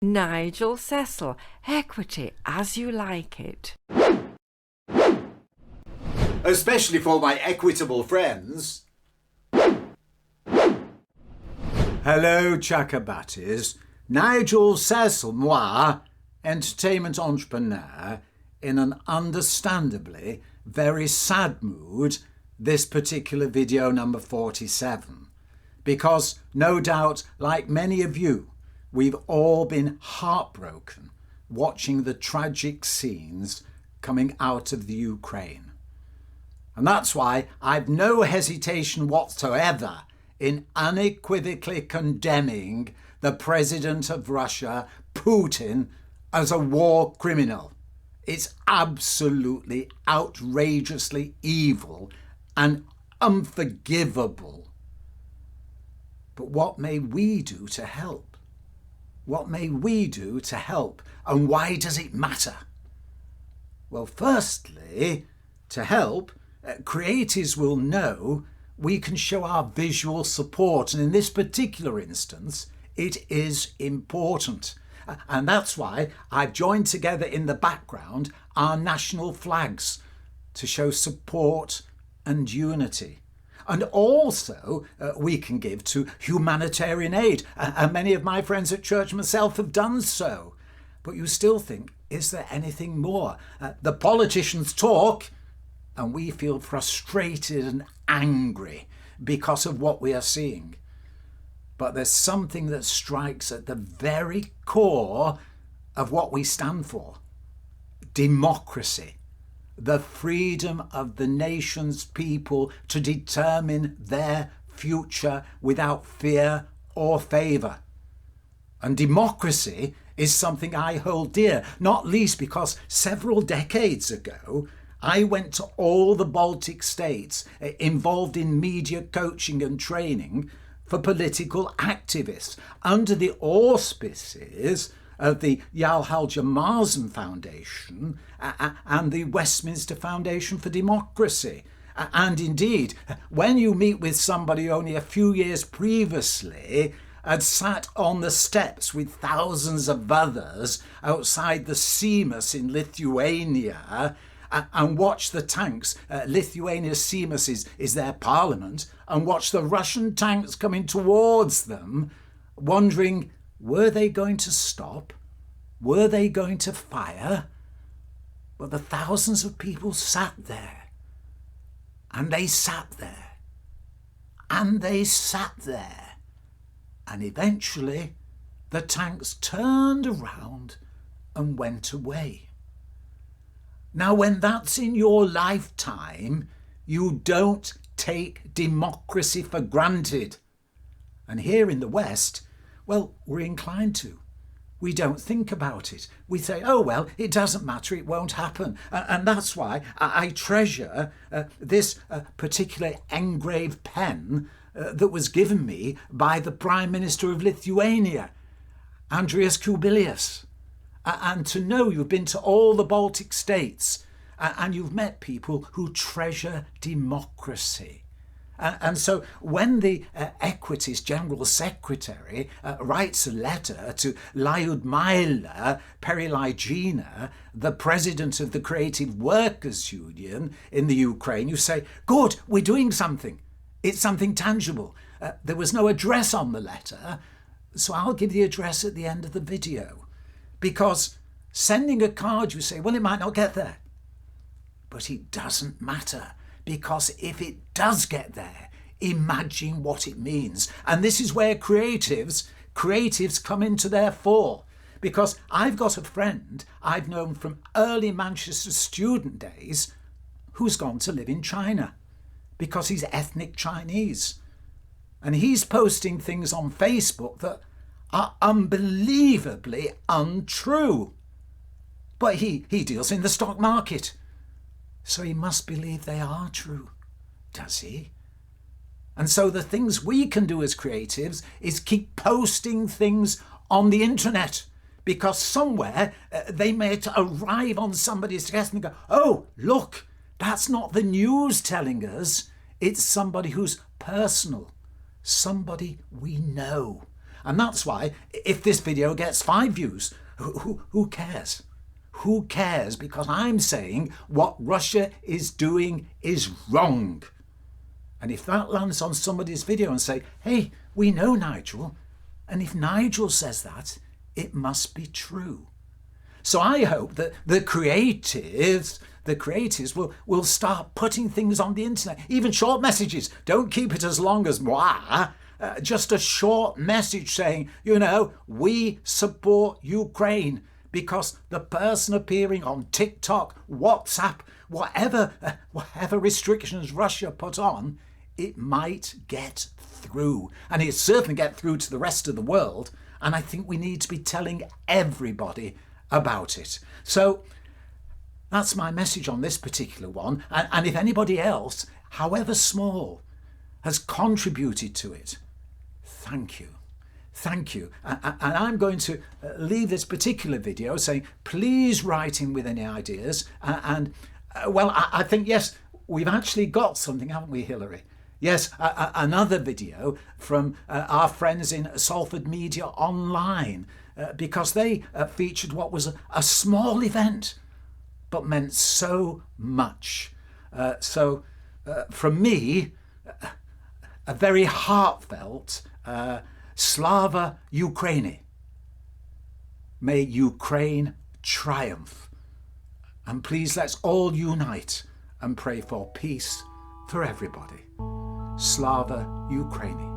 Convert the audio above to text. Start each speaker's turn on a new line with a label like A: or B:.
A: Nigel Cecil, equity as you like it.
B: Especially for my equitable friends. Hello, Chakabatis. Nigel Cecil, moi, entertainment entrepreneur, in an understandably very sad mood, this particular video number 47. Because, no doubt, like many of you, we've all been heartbroken watching the tragic scenes coming out of the Ukraine. And that's why I've no hesitation whatsoever in unequivocally condemning the President of Russia, Putin, as a war criminal. It's absolutely outrageously evil and unforgivable. But what may we do to help? What may we do to help? And why does it matter? Well, firstly, to help, creatives will know we can show our visual support. And in this particular instance, it is important. And that's why I've joined together in the background our national flags to show support and unity. And also, we can give to humanitarian aid. And many of my friends at church myself have done so. But you still think, is there anything more? The politicians talk, and we feel frustrated and angry because of what we are seeing. But there's something that strikes at the very core of what we stand for. Democracy. The freedom of the nation's people to determine their future without fear or favour. And democracy is something I hold dear, not least because several decades ago, I went to all the Baltic states involved in media coaching and training for political activists under the auspices of the Yalhal Jamarzen Foundation and the Westminster Foundation for Democracy. And indeed, when you meet with somebody only a few years previously had sat on the steps with thousands of others outside the Seimas in Lithuania and watch the tanks, Lithuania's Seimas is their parliament, and watch the Russian tanks coming towards them, wondering, were they going to stop? Were they going to fire? But the thousands of people sat there. And they sat there. And they sat there. And eventually the tanks turned around and went away. Now, when that's in your lifetime, you don't take democracy for granted. And here in the West, well, we're inclined to. We don't think about it. We say, oh, well, it doesn't matter, it won't happen. And that's why I treasure this particular engraved pen that was given me by the Prime Minister of Lithuania, Andrius Kubilius. And to know you've been to all the Baltic states and you've met people who treasure democracy. And so when the Equities General Secretary writes a letter to Lyudmila Perilygina, the president of the Creative Workers Union in the Ukraine, you say, good, we're doing something. It's something tangible. There was no address on the letter, so I'll give the address at the end of the video. Because sending a card, you say, well, it might not get there. But it doesn't matter. Because if it does get there, imagine what it means. And this is where creatives come into their fore. Because I've got a friend I've known from early Manchester student days who's gone to live in China because he's ethnic Chinese. And he's posting things on Facebook that are unbelievably untrue. But he deals in the stock market. So he must believe they are true, does he? And so the things we can do as creatives is keep posting things on the internet, because somewhere they may arrive on somebody's desk and go, oh, look, that's not the news telling us. It's somebody who's personal, somebody we know. And that's why, if this video gets 5 views, who cares? Who cares? Because I'm saying what Russia is doing is wrong. And if that lands on somebody's video and say, hey, we know Nigel, and if Nigel says that, it must be true. So I hope that the creatives will start putting things on the internet, even short messages. Don't keep it as long as moi. Just a short message saying, we support Ukraine, because the person appearing on TikTok, WhatsApp, whatever restrictions Russia put on, it might get through. And it certainly get through to the rest of the world. And I think we need to be telling everybody about it. So that's my message on this particular one. And if anybody else, however small, has contributed to it, thank you. Thank you. And I'm going to leave this particular video saying, please write in with any ideas. I think, yes, we've actually got something, haven't we, Hilary? Yes, another video from our friends in Salford Media Online, because they featured what was a small event, but meant so much. So from me, a very heartfelt Slava Ukraini. May Ukraine triumph. And please let's all unite and pray for peace for everybody. Slava Ukraini.